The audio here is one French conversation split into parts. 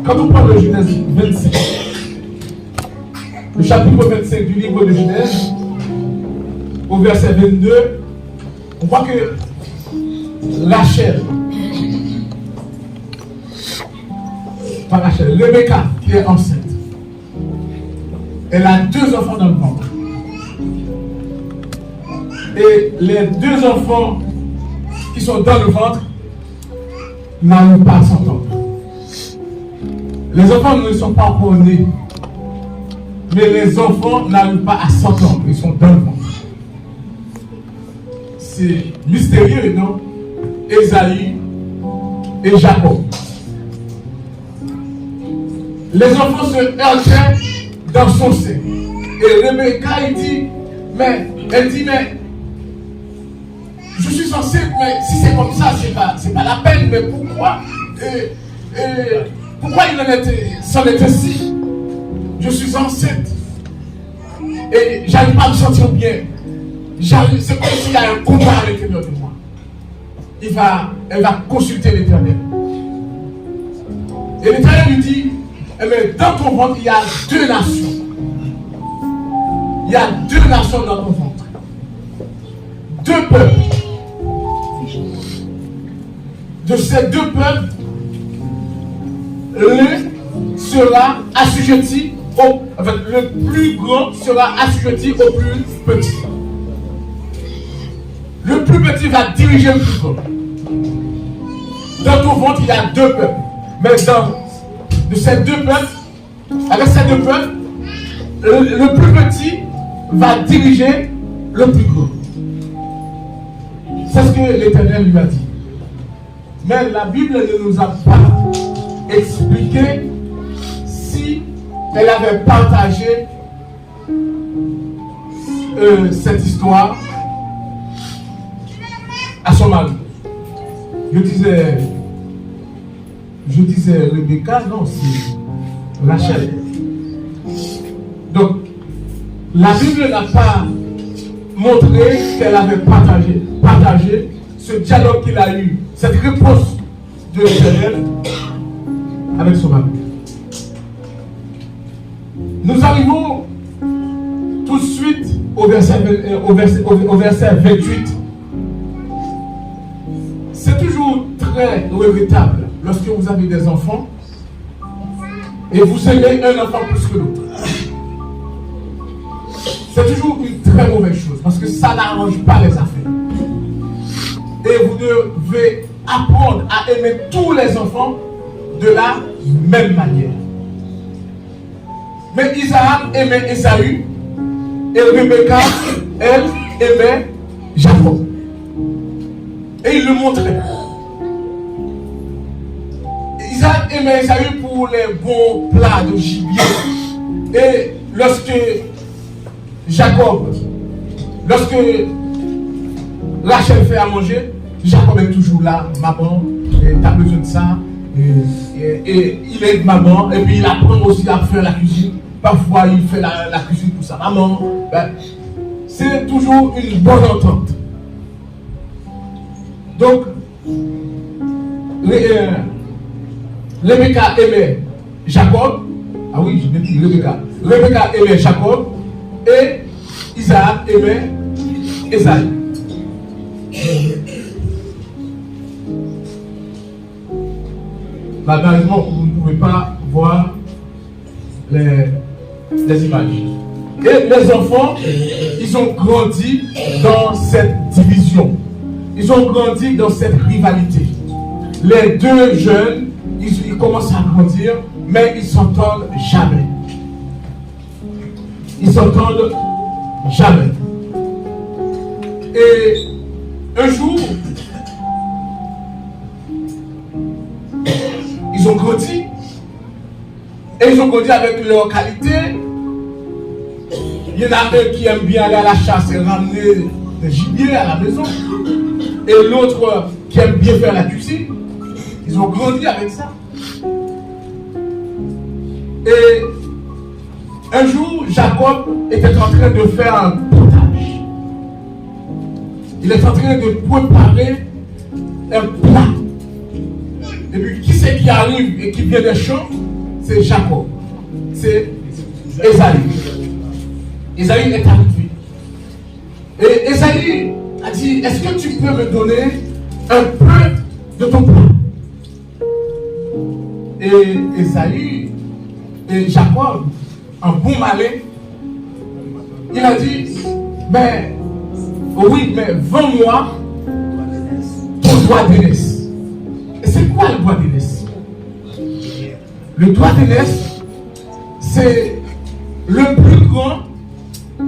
Quand on parle de Genèse 25, le chapitre 25 du livre de Genèse, au verset 22, on voit que Rachel, Rebecca, qui est enceinte, elle a 2 enfants dans le ventre. Et les 2 enfants qui sont dans le ventre n'arrivent pas à s'entendre. Les enfants ne sont pas encore nés, mais les enfants n'arrivent pas à s'entendre, ils sont dans le ventre. C'est mystérieux, non? Ésaü et Jacob. Les enfants se heurtaient dans son sein. Et Rebecca, elle dit, mais je suis enceinte, mais si c'est comme ça, c'est pas la peine, mais pourquoi pourquoi il s'en est ainsi? Je suis enceinte. Et j'arrive pas à me sentir bien. C'est comme s'il y a un combat à l'intérieur de moi. Elle va consulter l'Éternel. Et l'Éternel lui dit, mais dans ton ventre, il y a 2 nations. Il y a 2 nations dans ton ventre. 2 peuples. De ces 2 peuples, l'un sera assujetti le plus grand sera assujetti au plus petit. Le plus petit va diriger le plus grand. Dans ton ventre, il y a 2 peuples. Mais de ces 2 peuples, avec ces 2 peuples, le plus petit va diriger le plus grand. C'est ce que l'Éternel lui a dit. Mais la Bible ne nous a pas expliqué si elle avait partagé cette histoire à son mari. Je disais Rebecca, non, c'est Rachel. Donc, la Bible n'a pas montré qu'elle avait partagé ce dialogue qu'il a eu, cette réponse de l'Éternel avec son mari. Nous arrivons tout de suite au verset 28. C'est toujours très regrettable lorsque vous avez des enfants et vous aimez un enfant plus que l'autre. C'est toujours une très mauvaise chose parce que ça n'arrange pas les affaires. Et vous devez apprendre à aimer tous les enfants de la même manière. Mais Isaac aimait Ésaü et Rebecca, elle, aimait Jacob. Et il le montrait. Isaac aimait Ésaü pour les bons plats de gibier. Et lorsque Rachel fait à manger, Jacob est toujours là. Maman, tu as besoin de ça. Et il aide maman. Et puis il apprend aussi à faire la cuisine. Parfois il fait la cuisine pour sa maman. C'est toujours une bonne entente. Donc, Rebecca aimait Jacob. Ah oui, je l'ai dit, Rebecca. Rebecca aimait Jacob. Et Isaac aimait Ésaü. Malheureusement, vous ne pouvez pas voir les images. Et les enfants, ils ont grandi dans cette division. Ils ont grandi dans cette rivalité. Les 2 jeunes, ils commencent à grandir, mais ils ne s'entendent jamais. Ils ne s'entendent jamais. Et un jour, ils ont grandi. Et ils ont grandi avec leurs qualités. Il y en a un qui aime bien aller à la chasse et ramener des gibier à la maison. Et l'autre qui aime bien faire la cuisine. Ils ont grandi avec ça. Et un jour, Jacob était en train de faire un potage. Il est en train de préparer un plat. Et puis, qui c'est qui arrive et qui vient des champs? c'est Jacob. C'est Esaü. Esaü est arrivé. Et Esaü a dit, est-ce que tu peux me donner un peu de ton pain? Et Esaü et Jacob, un bon malin, il a dit, mais oui, mais vends-moi ton doigt d'aînesse. Et c'est quoi le doigt d'aînesse? Le doigt d'aînesse, c'est le plus grand,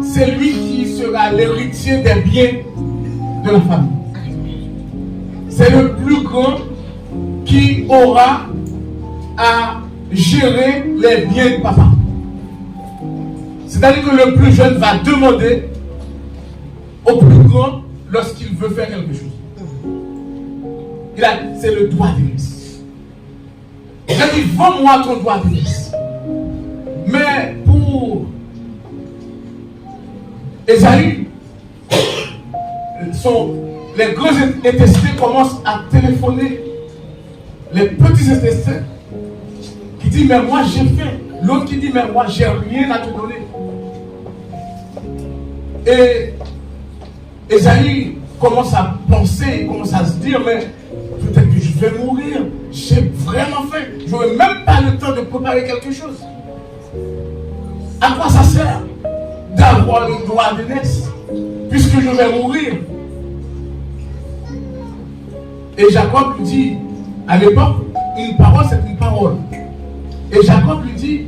c'est lui qui sera l'héritier des biens de la famille. C'est le plus grand qui aura à gérer les biens de papa. C'est-à-dire que le plus jeune va demander au plus grand lorsqu'il veut faire quelque chose. C'est le doigt d'aînesse. Il a dit, vends-moi ton doigt d'aînesse. Mais pour Esaü, les grands intestins commencent à téléphoner. Les petits intestins qui disent, mais moi j'ai faim. L'autre qui dit, mais moi j'ai rien à te donner. Et Esaü commence à penser, commence à se dire, mais peut-être que je vais mourir. J'ai vraiment faim. Je n'aurai même pas le temps de préparer quelque chose. À quoi ça sert d'avoir le doigt d'aînesse puisque je vais mourir? Et Jacob lui dit, à l'époque, une parole c'est une parole. Et Jacob lui dit,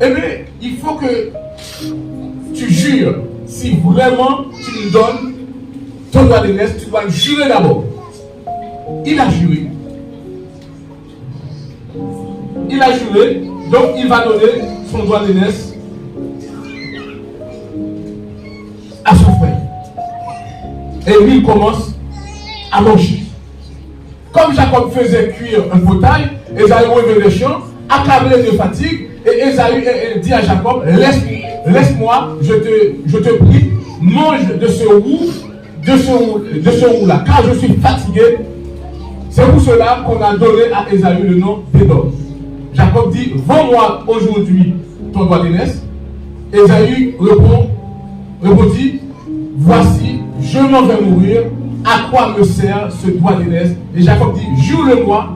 eh bien, il faut que tu jures. Si vraiment tu me donnes ton doigt d'aînesse, tu dois le jurer d'abord. Il a juré. Il a juré, donc il va donner son doigt d'aînesse à son frère. Et lui, il commence à manger. Comme Jacob faisait cuire un potail, Esaü revient des champs, accablé de fatigue, et Esaü dit à Jacob, laisse-moi, je te prie, mange de ce roux là, car je suis fatigué. C'est pour cela qu'on a donné à Esaü le nom d'Édom. Jacob dit, vends-moi aujourd'hui ton doigt d'aînesse. Esaü répondit, voici, je m'en vais mourir, à quoi me sert ce doigt d'aînesse? Et Jacob dit, jure-le-moi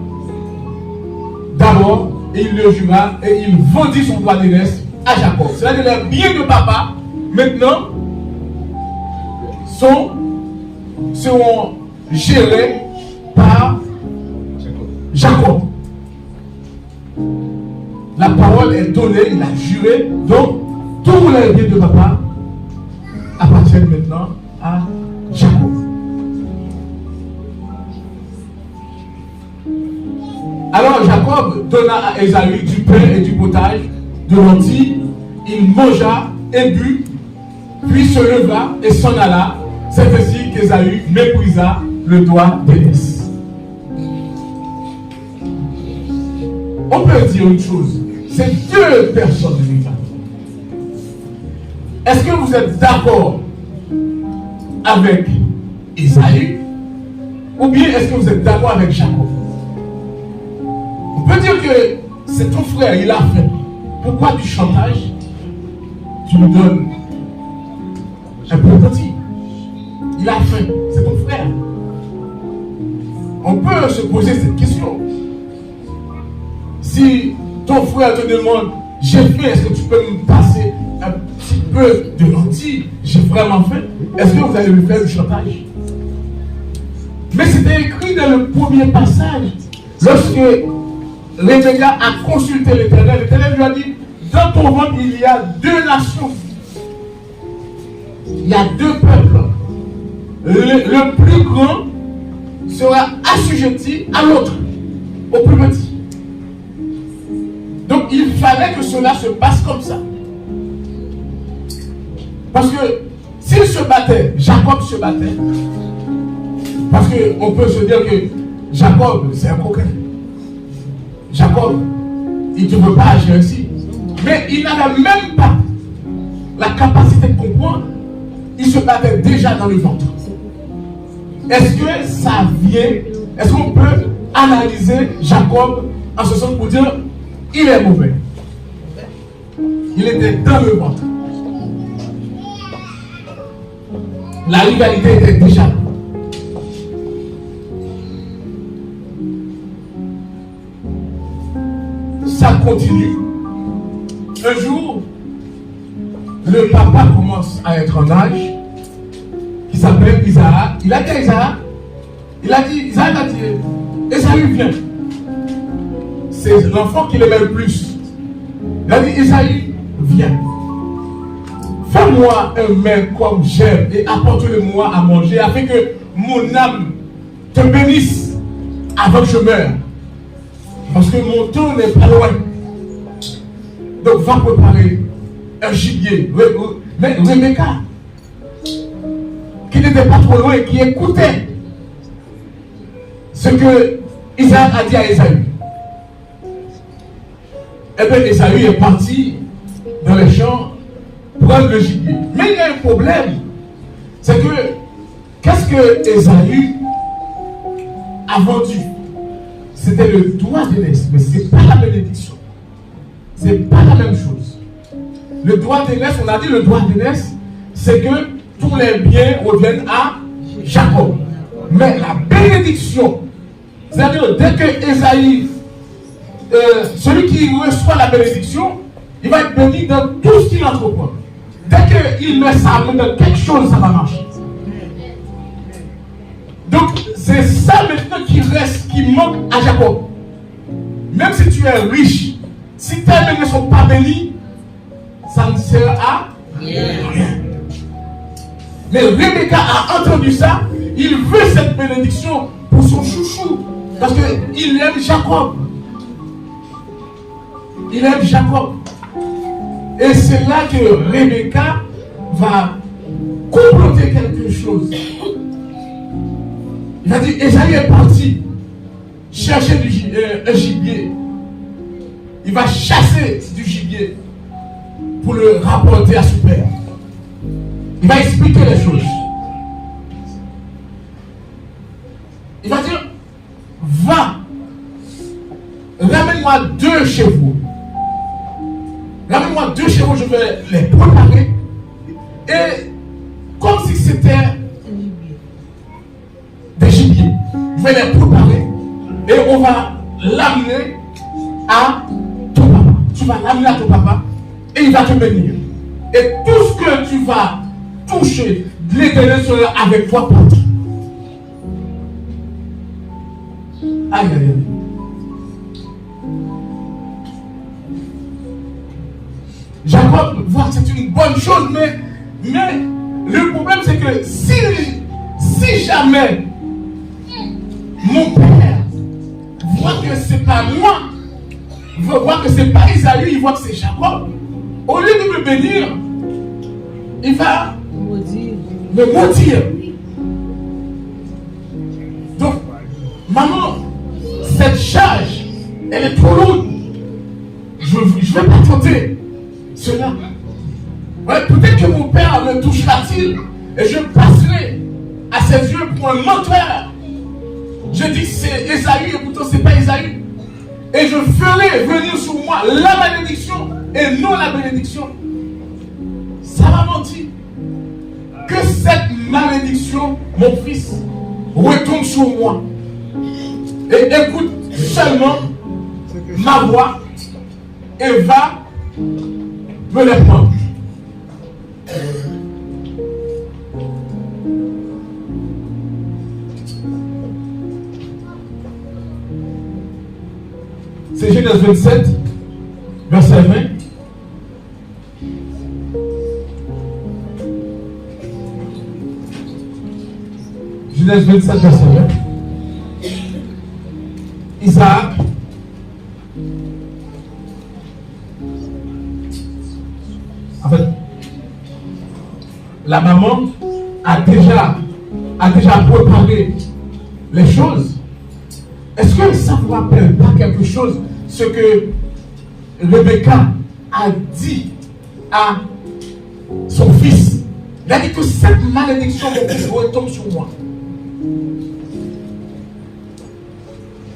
d'abord, et il le jura, et il vendit son doigt d'aînesse à Jacob. C'est-à-dire que les biens de papa, maintenant, seront gérés par Jacob. La parole est donnée, il a juré, donc tous les biens de papa appartiennent maintenant à Jacob. Alors Jacob donna à Esaü du pain et du potage, de lentilles, il mangea et but, puis se leva et s'en alla. C'est ainsi qu'Esaü méprisa le doigt d'aînesse. On peut dire une chose, c'est deux personnes de l'État. Est-ce que vous êtes d'accord avec Esaü ou bien est-ce que vous êtes d'accord avec Jacob? On peut dire que c'est ton frère, il a fait. Pourquoi du chantage? Tu lui donnes un peu petit. Il a faim, c'est ton frère. On peut se poser cette question. Si ton frère te demande, j'ai faim, est-ce que tu peux me passer un petit peu de lentilles? J'ai vraiment faim. Est-ce que vous allez lui faire du chantage? Mais c'était écrit dans le premier passage. Lorsque Rebecca a consulté l'Éternel, l'Éternel lui a dit, dans ton ventre il y a deux nations. Il y a deux peuples. Le plus grand sera assujetti à l'autre, au plus petit. Donc il fallait que cela se passe comme ça. Parce que s'il se battait, Jacob se battait. Parce qu'on peut se dire que Jacob, c'est un coquin. Jacob, il ne veut pas agir ainsi. Mais il n'avait même pas la capacité de comprendre. Il se battait déjà dans le ventre. Est-ce que ça vient? Est-ce qu'on peut analyser Jacob en ce sens pour dire il est mauvais. Il était dans le ventre. La rivalité était déjà là. Ça continue. Un jour, le papa commence à être en âge, qui s'appelle Isaac. Il a dit à Isaac, Isaac a dit, Esaü vient. C'est l'enfant qu'il aimait le plus. Il a dit, Esaü, viens. Fais-moi un mets comme j'aime et apporte-le-moi à manger afin que mon âme te bénisse avant que je meure. Parce que mon temps n'est pas loin. Donc va préparer un gibier. Mais Rebecca, qui n'était pas trop loin, qui écoutait ce que Isaac a dit à Esaü. Eh bien, Esaü est parti dans les champs prendre le gibier. Mais il y a un problème. C'est que, qu'est-ce que Esaü a vendu? C'était le droit d'aînesse, mais ce n'est pas la bénédiction. Ce n'est pas la même chose. Le droit d'aînesse, on a dit le droit d'aînesse, c'est que tous les biens reviennent à Jacob. Mais la bénédiction, c'est-à-dire dès que Esaü, celui qui reçoit la bénédiction, il va être béni dans tout ce qu'il entreprend. Dès qu'il met sa main dans quelque chose, ça va marcher. Donc, c'est ça maintenant qui reste, qui manque à Jacob. Même si tu es riche, si tes mains ne sont pas bénies, ça ne sert à rien. Mais Rebecca a entendu ça, il veut cette bénédiction pour son chouchou, parce qu'il aime Jacob. Il aime Jacob. Et c'est là que Rebecca va comploter quelque chose. Il a dit, Esaü est parti chercher un gibier. Il va chasser du gibier pour le rapporter à son père. Il va expliquer les choses. Il va dire, va, ramène-moi 2 chevaux. Ramène-moi 2 chevaux, je vais les préparer. Et comme si c'était des gibiers, je vais les préparer. Et on va l'amener à ton papa. Tu vas l'amener à ton papa et il va te bénir. Et tout ce que tu vas toucher, l'Éternel sera avec toi partout. Aïe, aïe, aïe. Jacob voit que c'est une bonne chose, mais le problème c'est que si jamais mon père voit que c'est pas moi, voit que c'est pas Esaü, il voit que c'est Jacob, au lieu de me bénir, il va me maudire. Donc, maman, cette charge, elle est trop lourde. Je ne vais pas tenter cela. Ouais, peut-être que mon père me touchera-t-il et je passerai à ses yeux pour un menteur. Je dis que c'est Esaü et pourtant c'est pas Esaü. Et je ferai venir sur moi la malédiction et non la bénédiction. Ça va mentir. Que cette malédiction, mon fils, retombe sur moi. Et écoute seulement ma voix et va me les prendre. C'est Genèse 27, verset 20. Genèse 27, verset 20. Isaac en fait, la maman a déjà préparé les choses. Est-ce que ça ne vous rappelle pas quelque chose, ce que Rebecca a dit à son fils? Il a dit que cette malédiction retombe sur moi.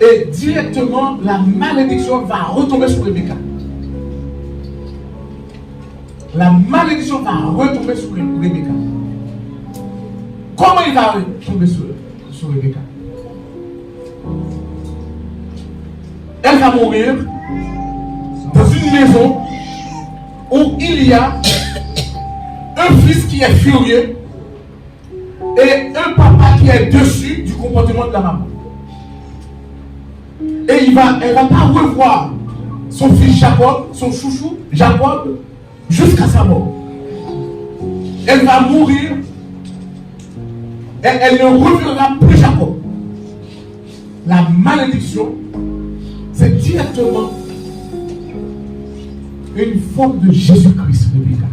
Et directement, la malédiction va retomber sur Rebecca. La malédiction va retomber sur Rebecca. Comment il va retomber sur Rebecca? Elle va mourir dans une maison où il y a un fils qui est furieux et un papa qui est dessus du comportement de la maman. Et elle va pas revoir son fils Jacob, son chouchou Jacob, jusqu'à sa mort. Elle va mourir et elle ne reverra plus Jacob. La malédiction, c'est directement une forme de Jésus-Christ, Rebecca,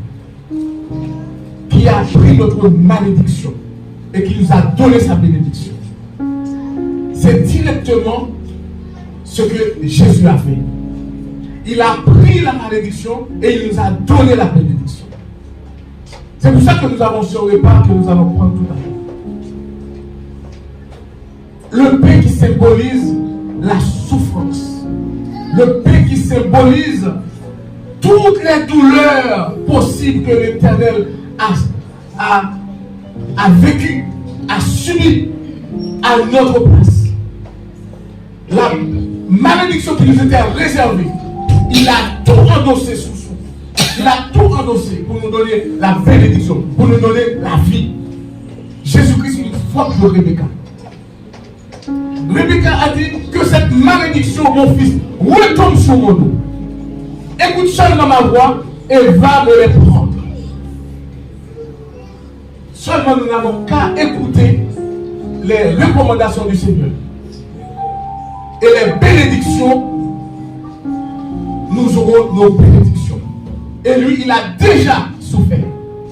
qui a pris notre malédiction et qui nous a donné sa bénédiction. C'est directement ce que Jésus a fait. Il a pris la malédiction et il nous a donné la bénédiction. C'est pour ça que nous avons ce repas que nous allons prendre tout à l'heure. Le pain qui symbolise la souffrance. Le pain qui symbolise toutes les douleurs possibles que l'Éternel a vécues, a subies à notre place. La malédiction qui nous était réservée, il a tout endossé sous son. Il a tout endossé pour nous donner la bénédiction, pour nous donner la vie. Jésus-Christ est une forme de Rebecca. Rebecca a dit que cette malédiction, mon fils, retombe sur mon dos. Écoute seulement ma voix et va me les prendre. Seulement nous n'avons qu'à écouter les recommandations du Seigneur. Et les bénédictions, nous aurons nos bénédictions. Et lui, il a déjà souffert.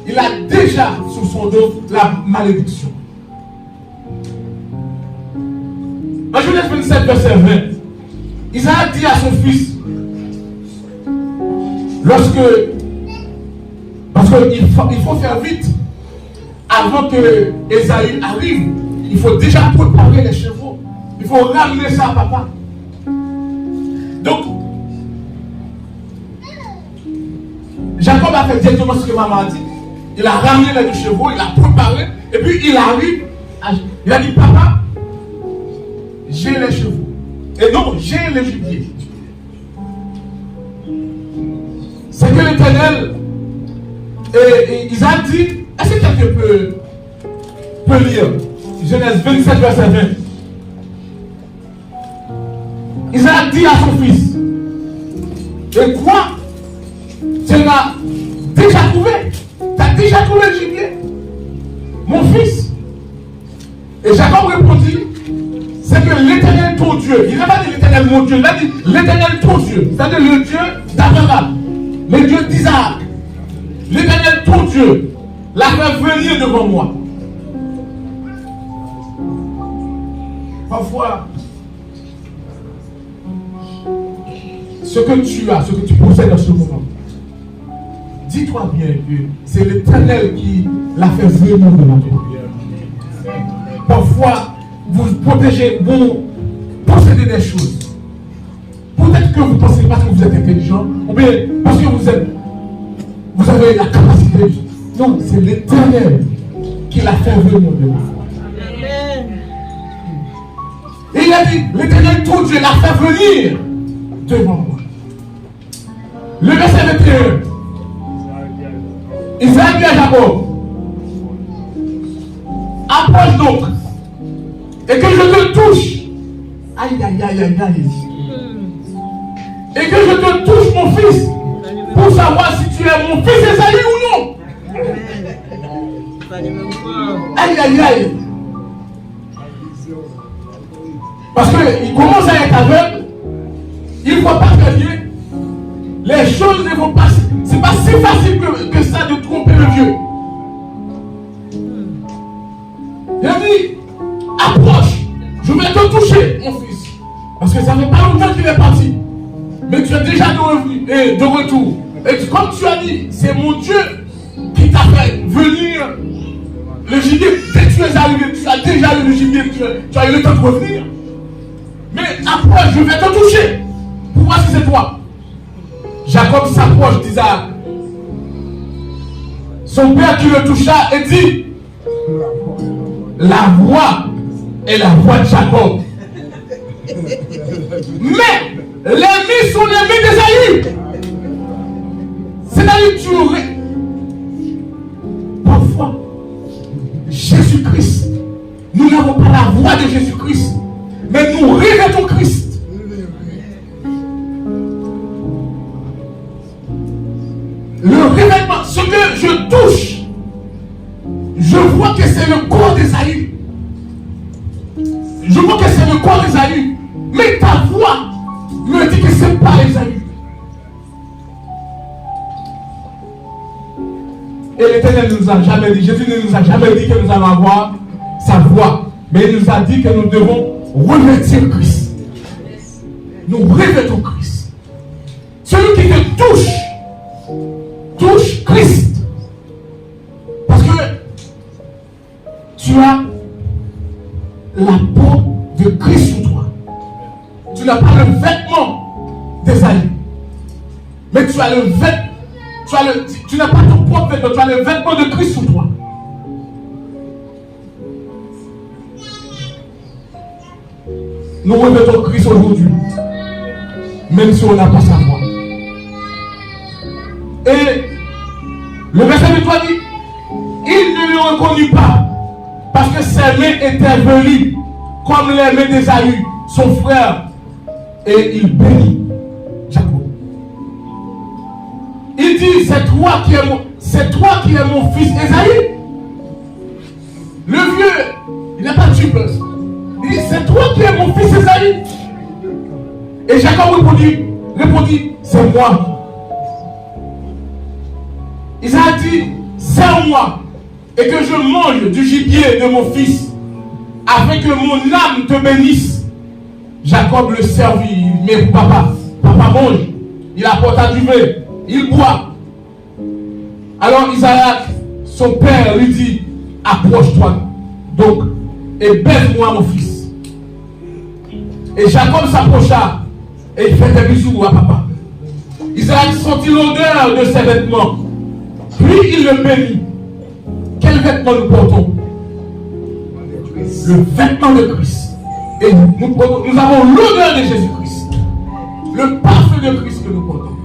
Il a déjà sous son dos la malédiction. En Genèse 27, verset 20, Isaac dit à son fils, parce qu'il faut faire vite, avant que Esaïe arrive, il faut déjà préparer les chevaux. Il faut ramener ça à papa. Donc, Jacob a fait directement ce que maman a dit. Il a ramené les deux chevaux, il a préparé, et puis il arrive, il a dit, papa, j'ai les chevaux. Et non, j'ai les gibiers. C'est que l'Éternel, et Isaac dit, est-ce que quelqu'un peut lire Genèse 27, verset 20. Isaac dit à son fils, et quoi? Tu l'as déjà trouvé? Tu as déjà trouvé le gibier? Mon fils. Et Jacob répondit, c'est que l'Éternel ton Dieu, il n'a pas dit l'Éternel mon Dieu, il a dit l'Éternel ton Dieu, c'est-à-dire le Dieu d'Abraham, le Dieu d'Isaac, l'Éternel ton Dieu, l'a fait venir devant moi. Parfois, ce que tu as, ce que tu possèdes en ce moment, dis-toi bien que c'est l'Éternel qui l'a fait venir devant toi. Parfois, vous protégez, vous possédez des choses. Peut-être que vous pensez parce que vous êtes intelligent, ou bien parce que vous avez la capacité. Non, c'est l'Éternel qui l'a fait venir devant vous. Et il a dit, l'Éternel ton Dieu l'a fait venir devant moi. Le verset 21. Isaac dit à Jacob, approche donc, et que je te touche. Aïe, aïe, aïe, aïe, aïe. Et que je te touche, mon fils, pour savoir si tu es mon fils Esaïe ou non. Aïe, aïe, aïe. Parce qu'il commence à être aveugle, il ne voit pas très bien. Les choses ne vont pas. C'est pas si facile que ça de tromper le vieux. Il a dit, approche, je vais te toucher, mon fils. Parce que ça ne fait pas longtemps qu'il est parti. Mais tu es déjà de retour. Et comme tu as dit, c'est mon Dieu qui t'a fait venir le gibier. Dès que tu es arrivé, tu as déjà eu le gibier, tu as eu le temps de revenir. Mais approche, je vais te toucher. Pour voir si c'est toi. Jacob s'approche d'Isaac. Son père qui le toucha et dit, la voix est la voix de Jacob. Mais l'ennemi sont l'ennemi d'Ésaü. C'est-à-dire que tu aurais parfois Jésus-Christ. Nous n'avons pas la voix de Jésus-Christ, mais nous revêtons Christ. Le revêtement, ce que je touche, je vois que c'est le corps d'Ésaü. Je vois que c'est le corps d'Ésaü. Mais ta voix me dit que ce n'est pas Ésaü. Et l'Éternel ne nous a jamais dit, Jésus ne nous a jamais dit que nous allons avoir sa voix. Mais il nous a dit que nous devons revêtir Christ. Nous revêtons Christ. Celui qui te touche, touche Christ. Parce que tu as la peau de Christ sur toi. Tu n'as pas le vêtement d'Ésaü. Mais tu as le vêtement. Tu n'as pas ton propre vêtement, tu as le vêtement de Christ sur toi. Nous revêtons Christ aujourd'hui, même si on n'a pas sa voix. Et le verset de toi dit, il ne le reconnut pas, parce que ses mains étaient velues, comme les mains d'Ésaü, son frère, et il bénit Jacob. Il dit, c'est toi qui es mon fils Ésaü. Le vieux, il n'a pas de tube. Il dit, c'est toi qui es mon fils Ésaü. Et Jacob répondit, c'est moi. Isaac dit, serre-moi et que je mange du gibier de mon fils, afin que mon âme te bénisse. Jacob le servit, mais papa mange. Il apporta du vin, il boit. Alors Isaac, son père, lui dit, approche-toi donc et baise-moi mon fils. Et Jacob s'approcha et il fait des bisous à papa. Isaac sentit l'odeur de ses vêtements, puis il le bénit. Quel vêtement nous portons? Le vêtement de Christ. Et nous avons l'odeur de Jésus-Christ, le parfum de Christ que nous portons.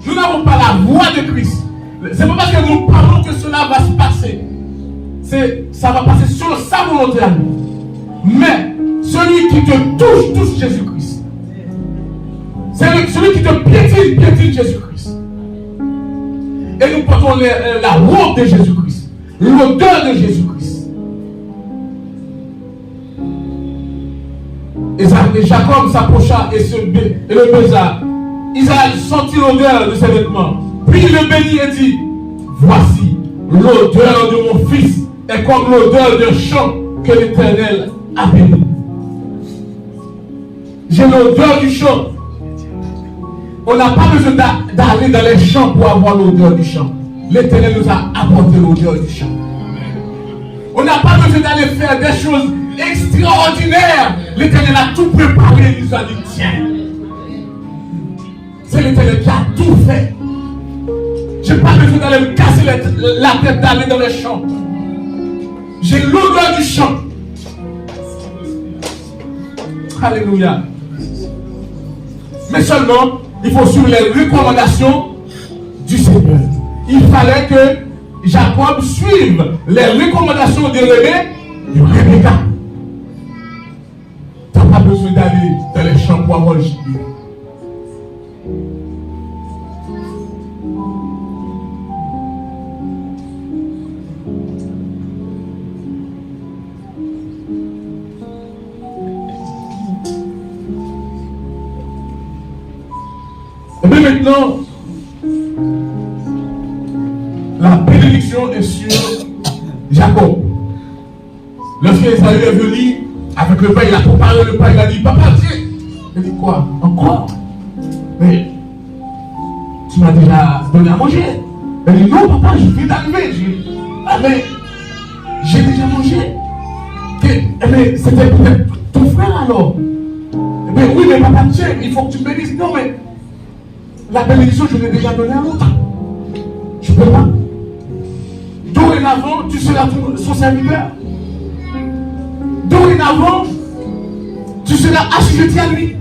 Nous n'avons pas la voix de Christ. C'est pas parce que nous parlons que cela va se passer. Ça va passer sur sa volonté à nous. Mais celui qui te touche Jésus-Christ. Celui qui te piétine Jésus-Christ. Et nous portons la robe de Jésus-Christ, l'odeur de Jésus-Christ. Et Jacob s'approcha et le baisa. Isaac sentit l'odeur de ses vêtements. Puis il le bénit et dit, voici l'odeur de mon fils est comme l'odeur d'un champ que l'Éternel a béni. J'ai l'odeur du champ. On n'a pas besoin d'aller dans les champs pour avoir l'odeur du champ. L'Éternel nous a apporté l'odeur du champ. On n'a pas besoin d'aller faire des choses extraordinaires. L'Éternel a tout préparé. Il nous a dit, tiens. C'est l'Éternel qui a tout fait. Je n'ai pas besoin d'aller me casser la tête d'aller dans les champs. J'ai l'odeur du champ. Alléluia. Mais seulement, il faut suivre les recommandations du Seigneur. Il fallait que Jacob suive les recommandations de Rebecca. Tu n'as pas besoin d'aller dans les champs pour avoir le gibier. Et bien maintenant, la bénédiction est sur Jacob. Lorsque Esaü est venu avec le pain, il a préparé le pain, il a dit, papa, tiens. Il dit, quoi? Encore? Mais tu m'as déjà donné à manger. Il dit, non, papa, je viens d'arriver. Ah, mais j'ai déjà mangé. Mais c'était peut-être ton frère alors. mais papa, tiens, il faut que tu me bénisses. Non, mais la bénédiction, je l'ai déjà donnée à l'autre. Je ne peux pas. Dorénavant, tu seras son serviteur. Dorénavant, tu seras assujetti à lui.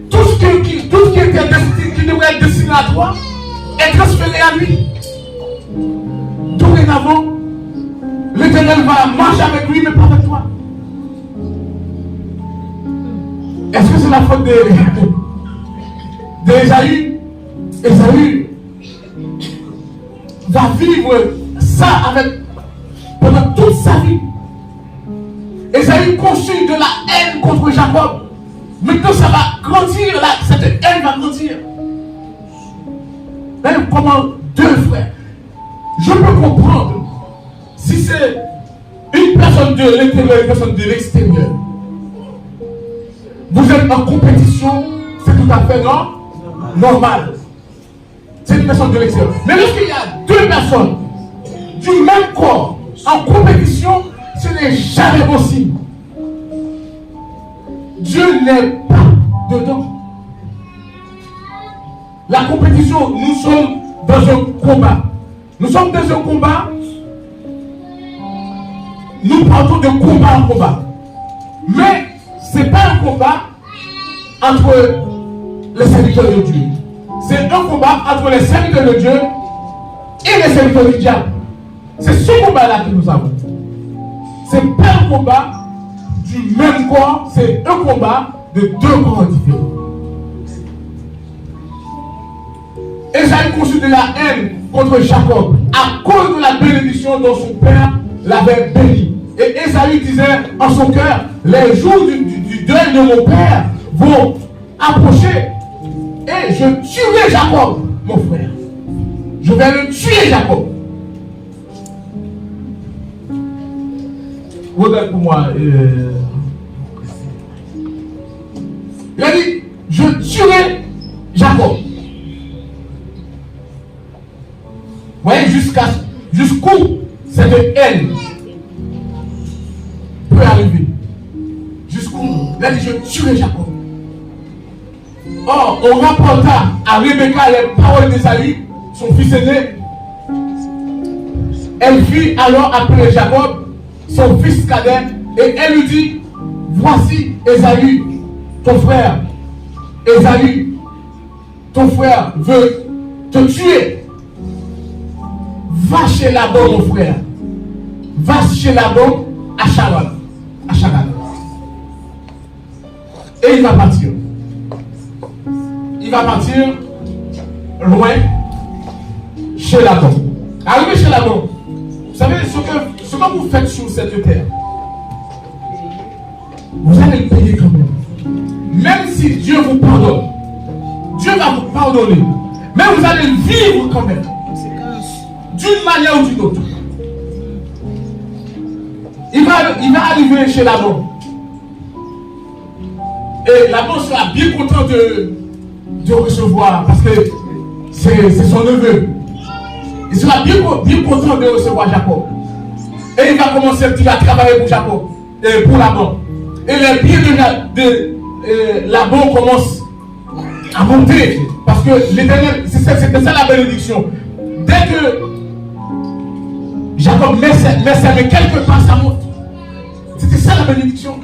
Tout ce qui devrait être destiné à toi est transféré à lui. Dorénavant, l'Éternel va marcher avec lui, mais pas avec toi. Est-ce que c'est la faute d'Ésaü? Ésaü va vivre ça pendant toute sa vie. Ésaü conçut de la haine contre Jacob. Maintenant, ça va grandir, cette haine va grandir. Même comment deux frères. Je peux comprendre si c'est une personne de l'intérieur et une personne de l'extérieur. Vous êtes en compétition, c'est tout à fait normal. C'est une personne de l'extérieur. Mais lorsqu'il y a deux personnes du même corps en compétition, ce n'est jamais possible. Dieu n'est pas dedans. La compétition, nous sommes dans un combat. Nous sommes dans un combat. Nous partons de combat en combat. Mais ce n'est pas un combat entre les serviteurs de Dieu. C'est un combat entre les serviteurs de Dieu et les serviteurs du diable. C'est ce combat-là que nous avons. Ce n'est pas un combat du même corps, c'est un combat de deux corps différents. Ésaü conçut de la haine contre Jacob à cause de la bénédiction dont son père l'avait béni. Et Ésaü disait en son cœur, les jours du deuil de mon père vont approcher et je tuerai Jacob, mon frère. Je vais le tuer, Jacob. Regarde pour moi. Il a dit, je tuerai Jacob. Vous voyez, jusqu'où cette haine peut arriver. Jusqu'où il a dit, je tuerai Jacob. Or, on rapporta à Rebecca les paroles d'Ésaü, son fils aîné. Elle fit alors appeler Jacob, son fils cadet, et elle lui dit, voici Ésaü, ton frère. Ésaü, ton frère veut te tuer. Va chez Laban, mon frère. Va chez Laban à Charan. Et il va partir. Il va partir loin chez Laban. Arrivé chez Laban, vous savez ce que vous faites sur cette terre, vous allez le payer quand même. Même si Dieu vous pardonne, Dieu va vous pardonner, mais vous allez vivre quand même. D'une manière ou d'une autre. Il va arriver chez Laban. Et Laban sera bien content de recevoir, parce que c'est son neveu. Il sera bien content de recevoir Jacob. Et il va commencer à travailler pour Jacob, pour Laban. Et les biens de Laban commencent à monter. Parce que l'Éternel, c'était ça la bénédiction. Dès que Jacob met ses mains quelque part, ça monte. C'était ça la bénédiction.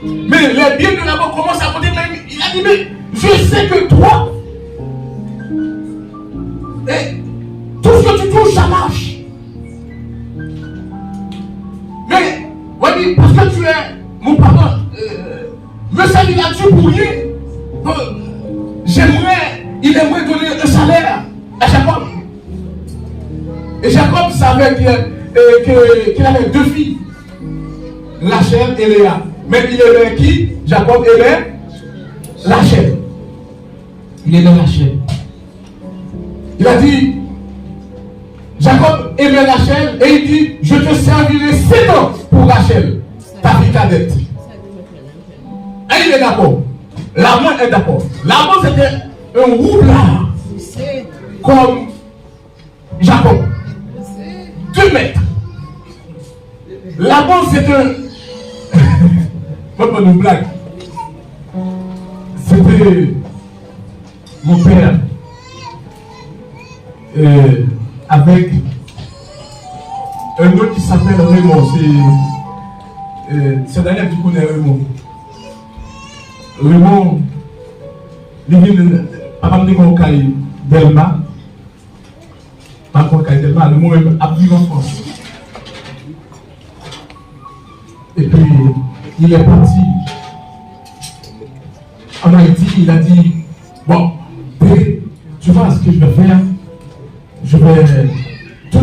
Mais les biens de Laban commencent à monter. Mais il a dit, mais je sais que toi, et tout ce que tu touches, ça marche. Mais, oui, parce que tu es mon papa, me serviras-tu pour rien? Il aimerait donner un salaire à Jacob. Et Jacob savait qu'il avait deux filles, Rachel et Léa. Mais il aimait qui? Jacob aimait Rachel. Il aimait Rachel. Il a dit, Jacob aimait Rachel et il dit, je te servirai 7 ans pour Rachel, ta fille cadette. Et il est d'accord. Laban est d'accord. Laban c'était un roublard comme Jacob. 2 mètres. Laban c'est un... Pas de blague. C'était mon père avec un autre qui s'appelle Raymond. C'est Daniel qui connaît Raymond. Raymond, papa me dit qu'on a Delma. Pas qu'on a Delma, le mot a vécu en France. Et puis, il est parti en Haïti. Il a dit, bon, tu vois ce que je vais faire? Je vais te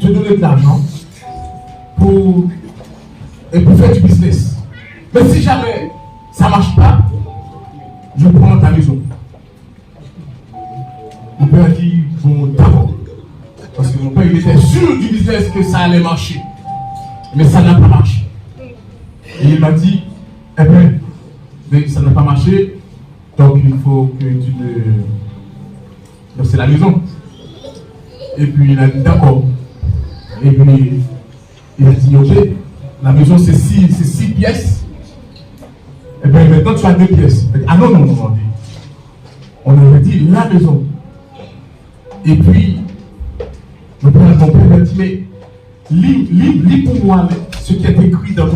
donner de l'argent pour faire du business. Mais si jamais ça ne marche pas, je prends ta maison. Mon père a dit, bon, d'accord. Parce que mon père, il était sûr du business que ça allait marcher. Mais ça n'a pas marché. Et il m'a dit, eh bien, ça n'a pas marché, donc il faut que tu ne... Donc c'est la maison. Et puis il a dit, d'accord. Et puis il a dit, ok, la maison c'est 6 pièces. Et bien maintenant tu as 2 pièces. Ah non, non, non, on avait dit la maison. Et puis, mon père m'a dit, mais lis pour moi ce qui est écrit dans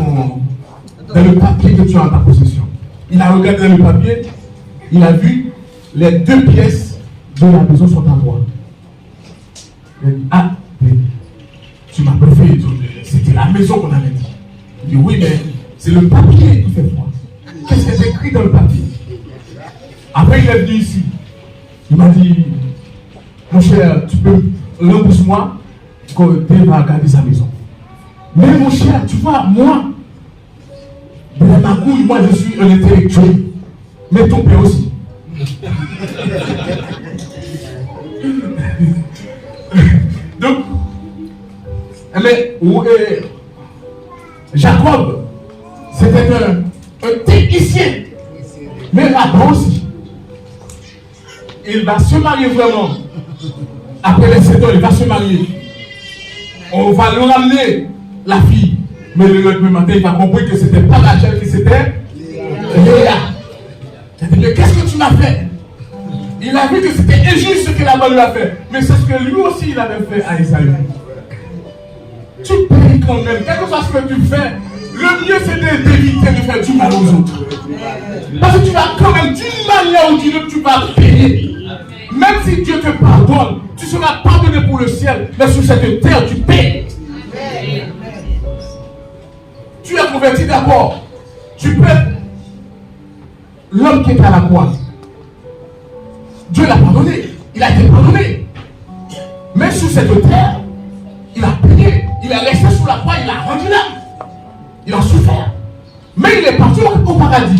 le papier que tu as en ta possession. Il a regardé le papier, il a vu les 2 pièces de la maison sont à moi. Il a dit, ah, mais tu m'as pas fait, c'était la maison qu'on avait dit. Il dit, oui, mais c'est le papier qui fait foi. Qu'est-ce qui est écrit dans le papier? Après, il est venu ici. Il m'a dit, mon cher, tu peux rembourser-moi que Dieu va garder sa maison. Mais mon cher, tu vois, moi, de ma couille, moi je suis un intellectuel. Mais ton père aussi. Donc, mais Jacob, c'était un technicien. Mais là-bas aussi. Il va se marier vraiment. Après les 7 ans, il va se marier. On va lui ramener la fille. Mais le lendemain matin, il va comprendre que ce n'était pas Rachel, que c'était Léa. Il a dit, mais qu'est-ce que tu m'as fait? Il a vu que c'était injuste ce que la bonne lui a fait. Mais c'est ce que lui aussi il avait fait à Isaïe. Tu payes quand même. Quel que soit ce que tu fais, le mieux c'est d'éviter de faire du mal aux autres. Parce que tu vas quand même, d'une manière ou d'une autre, tu vas payer. Même si Dieu te pardonne, tu seras pardonné pour le ciel. Mais sur cette terre, tu payes. Tu es converti d'abord. Tu peux être l'homme qui est à la croix. Dieu l'a pardonné. Il a été pardonné. Mais sur cette terre, il a payé. Il est resté sous la croix. Il a rendu l'âme. Il a souffert. Mais il est parti au paradis.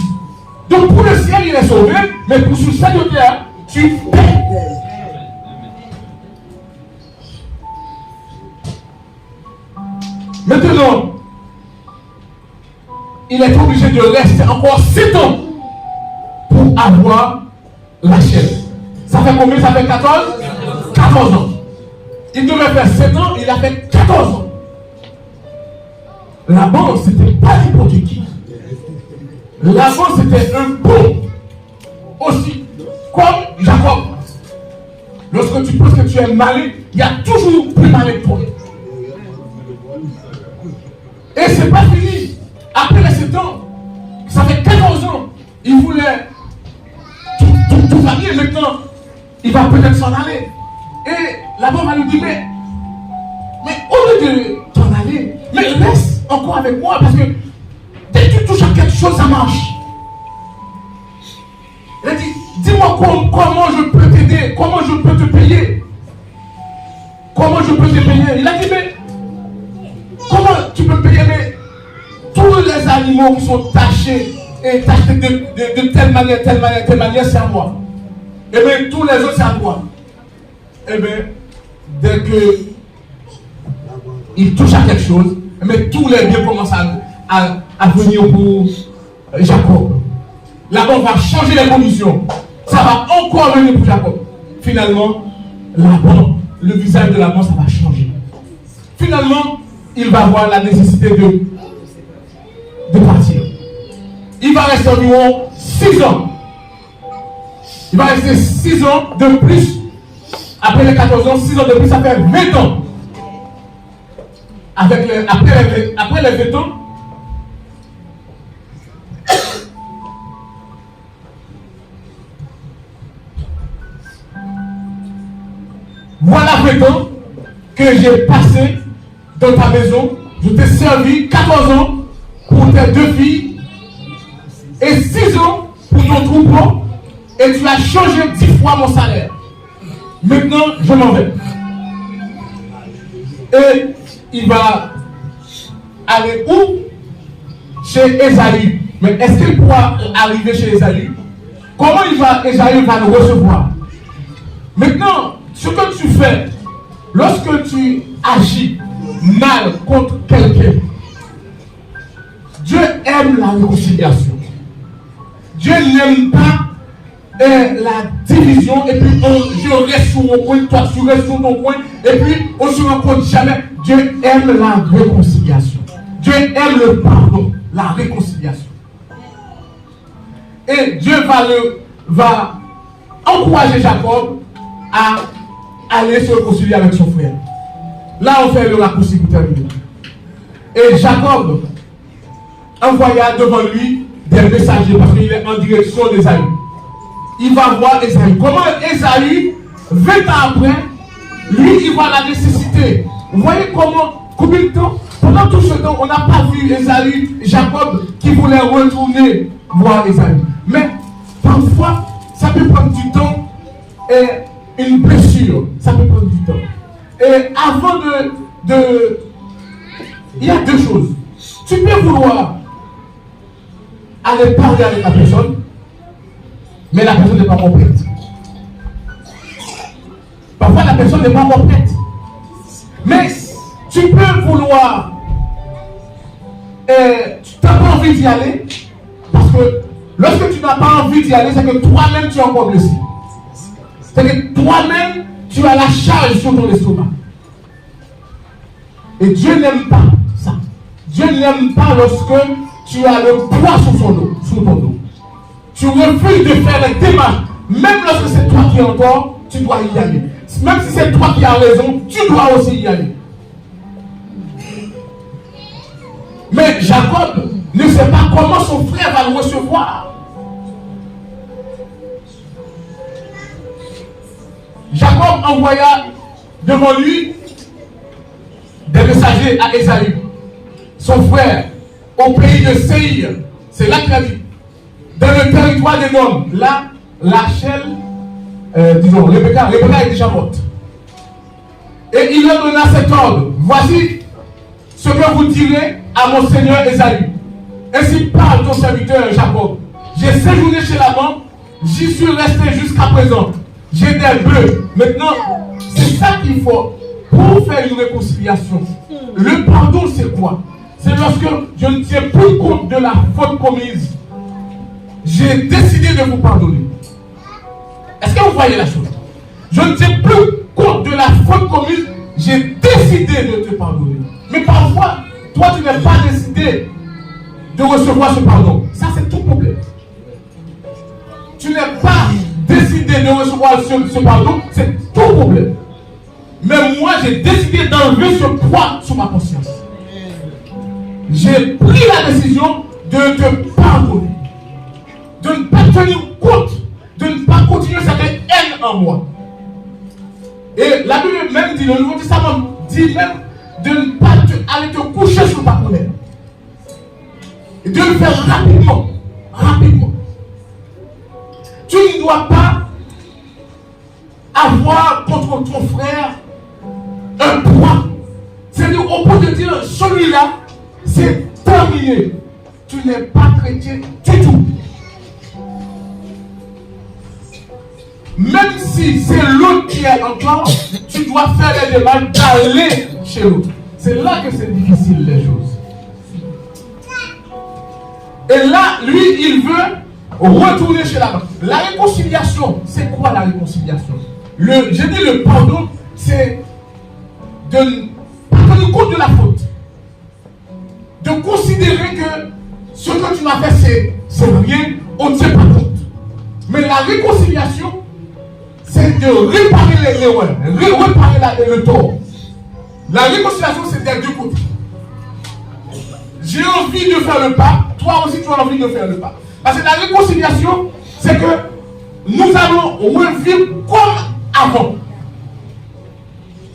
Donc pour le ciel, il est sauvé. Mais pour sur cette terre, tu payes. Maintenant, il est obligé de rester encore 7 ans pour avoir Rachel. Ça fait combien? Ça fait 14? 14 ans. Il devait faire 7 ans, il a fait 14 ans. Laban, c'était pas n'importe qui. Laban, c'était un bon aussi, comme Jacob. Lorsque tu penses que tu es malin, il y a toujours plus malin que toi. Et c'est pas fini. Après les 7 ans, ça fait 14 ans, il voulait tout varier. Maintenant, il va peut-être s'en aller. Et là-bas, va lui dire, mais au lieu de t'en aller, mais reste encore avec moi, parce que dès que tu touches à quelque chose, ça marche. Il a dit, dis-moi comment je peux t'aider, comment je peux te payer. Comment je peux te payer? Il a dit, mais comment tu peux payer? Mais tous les animaux qui sont tachés et tachés de telle manière, c'est à moi. Et bien tous les autres, c'est à toi. Et bien, dès qu'il touche à quelque chose, mais tous les biens commencent à venir pour Jacob. Là-bas, on va changer les conditions. Ça va encore venir pour Jacob. Finalement, là-bas, le visage de Laban, ça va changer. Finalement, il va avoir la nécessité de partir. Il va rester environ 6 ans Il va rester 6 ans de plus. Après les 14 ans, 6 ans de plus, ça fait 20 ans. Après les 20 ans, voilà 20 ans que j'ai passé dans ta maison. Je t'ai servi 14 ans pour tes 2 filles et 6 ans pour ton troupeau et tu as changé 10 fois mon salaire. Maintenant, je m'en vais. Et il va aller où? Chez Esaü. Mais est-ce qu'il pourra arriver chez Esaü? Comment Esaü va le recevoir? Maintenant, ce que tu fais, lorsque tu agis mal contre quelqu'un, Dieu aime la réconciliation. Dieu n'aime pas la division et puis je reste sur mon coin, toi tu restes sur ton coin et puis on se rencontre jamais. Dieu aime la réconciliation. Dieu aime le pardon, la réconciliation. Et Dieu va encourager Jacob à aller se réconcilier avec son frère. Là on fait le raccourci pour terminer. Et Jacob envoya devant lui des messagers parce qu'il est en direction d'Ésaü. Il va voir Ésaü. Comment Ésaü, 20 ans après, lui, il voit la nécessité. Vous voyez combien de temps? Pendant tout ce temps, on n'a pas vu Ésaü, Jacob, qui voulait retourner voir Ésaü. Mais parfois, ça peut prendre du temps et une blessure. Ça peut prendre du temps. Et avant il y a 2 choses. Tu peux vouloir aller parler avec la personne, mais la personne n'est pas encore prête. Parfois, la personne n'est pas encore prête. Mais tu peux vouloir, tu n'as pas envie d'y aller, parce que lorsque tu n'as pas envie d'y aller, c'est que toi-même tu es encore blessé. C'est que toi-même tu as la charge sur ton estomac. Et Dieu n'aime pas ça. Dieu n'aime pas lorsque tu as le poids sur ton dos. Tu refuses de faire les démarches. Même lorsque c'est toi qui es en tort, tu dois y aller. Même si c'est toi qui as raison, tu dois aussi y aller. Mais Jacob ne sait pas comment son frère va le recevoir. Jacob envoya devant lui des messagers à Ésaü, son frère, au pays de Séir. C'est là qu'il a dit. Dans le territoire des hommes, là, Rachel, disons, Rebecca est déjà morte. Et il leur donna cet ordre. Voici ce que vous direz à mon seigneur Ésaü. Ainsi parle ton serviteur Jacob. J'ai séjourné chez l'amant, j'y suis resté jusqu'à présent. J'ai des bœufs. Maintenant, c'est ça qu'il faut pour faire une réconciliation. Le pardon, c'est quoi? C'est lorsque je ne tiens plus compte de la faute commise. J'ai décidé de vous pardonner. Est-ce que vous voyez la chose? Je ne tiens plus compte de la faute commise. J'ai décidé de te pardonner. Mais parfois, toi, tu n'as pas décidé de recevoir ce pardon. Ça, c'est tout problème. Tu n'as pas décidé de recevoir ce pardon. C'est tout problème. Mais moi, j'ai décidé d'enlever ce poids sur ma conscience. J'ai pris la décision de te pardonner. De ne pas tenir compte, de ne pas continuer cette haine en moi. Et la Bible même dit, le Nouveau Testament dit même de ne pas aller te coucher sur ta colère. Et de le faire rapidement. Rapidement. Tu ne dois pas avoir contre ton frère un poids. C'est-à-dire au point de dire, celui-là, c'est terminé. Tu n'es pas chrétien du tout. Même si c'est l'autre qui est encore, tu dois faire les démarches d'aller chez l'autre. C'est là que c'est difficile les choses. Et là, lui, il veut retourner chez la. La réconciliation, c'est quoi la réconciliation? J'ai dit le pardon, c'est de pas tenir compte de la faute. De considérer que ce que tu m'as fait, c'est rien, on ne tient pas compte. Mais la la réconciliation, c'est de réparer l'erreur, réparer le tort. La réconciliation, c'est des deux côtés. J'ai envie de faire le pas, toi aussi tu as envie de faire le pas. Parce que la réconciliation, c'est que nous allons revivre comme avant.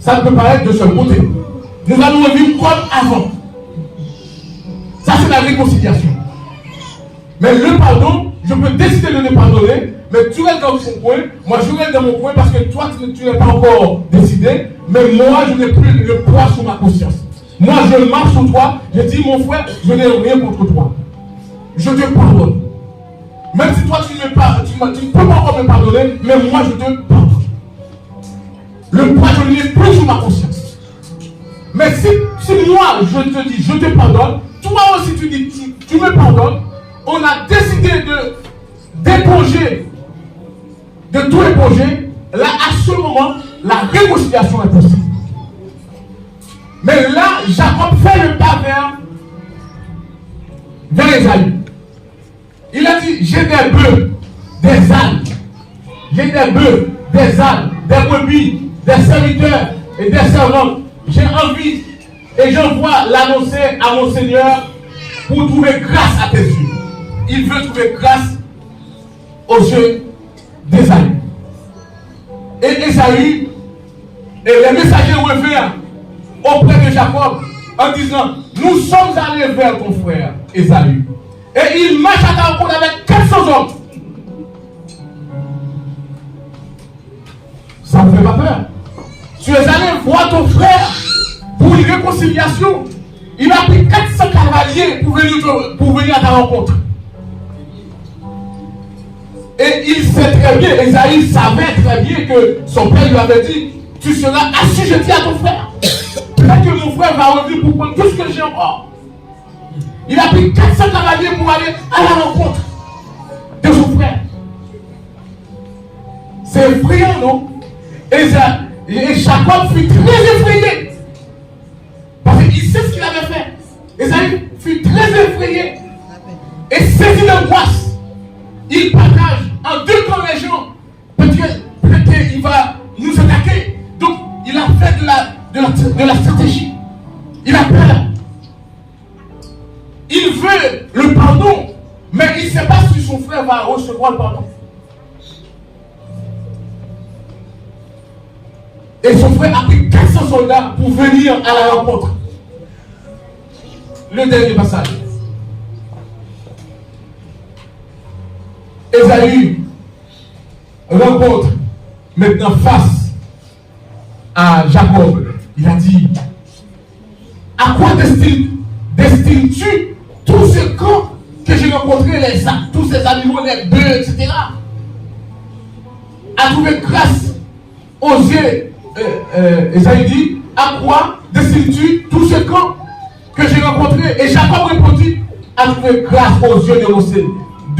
Ça ne peut pas être de ce côté. Nous allons revivre comme avant. Ça, c'est la réconciliation. Mais le pardon, je peux décider de ne pardonner, mais tu restes dans ton coin, moi je reste dans mon coin parce que toi, tu n'es pas encore décidé, mais moi, je n'ai plus le poids sur ma conscience. Moi, je marche sur toi, je dis, mon frère, je n'ai rien contre toi. Je te pardonne. Même si toi, tu ne peux pas encore me pardonner, mais moi, je te pardonne. Le poids, je ne l'ai plus sur ma conscience. Mais si moi, je te dis, je te pardonne, toi aussi, tu dis, tu me pardonnes, on a décidé d'éponger, de tout éponger. Là, à ce moment, la réconciliation est possible. Mais là, Jacob fait le pas vers Esaü. Il a dit, j'ai des bœufs, des ânes. J'ai des bœufs, des ânes, des brebis, des serviteurs et des servantes. J'ai envie et j'envoie l'annoncer à mon Seigneur pour trouver grâce à tes yeux. Il veut trouver grâce aux yeux d'Esaü. Et Esaü, et les messagers revinrent auprès de Jacob en disant, nous sommes allés vers ton frère Esaü. Et il marche à ta rencontre avec 400 hommes. Ça ne fait pas peur. Tu es allé voir ton frère pour une réconciliation. Il a pris 400 cavaliers pour venir à ta rencontre. Et il sait très bien, Esaü savait très bien que son père lui avait dit, tu seras assujetti à ton frère. Peut-être que mon frère va revenir pour prendre tout ce que j'ai encore. Il a pris 400 cavaliers pour aller à la rencontre de son frère. C'est effrayant, non? Et Jacob fut très effrayé. Parce qu'il sait ce qu'il avait fait. Esaü fut très effrayé. Et saisi d'angoisse. Il partage en deux grandes régions. Peut-être qu'il va nous attaquer. Donc, il a fait de la stratégie. Il a peur. Il veut le pardon, mais il ne sait pas si son frère va recevoir le pardon. Et son frère a pris 400 soldats pour venir à la rencontre. Le dernier passage. Esaü rencontre maintenant face à Jacob. Il a dit, à quoi destines-tu tous ces camps que j'ai rencontrés, tous ces animaux, les bœufs, etc. À trouver grâce aux yeux. Esaü dit, à quoi destines-tu tous ces camps que j'ai rencontrés? Et Jacob répondit, à trouver grâce aux yeux de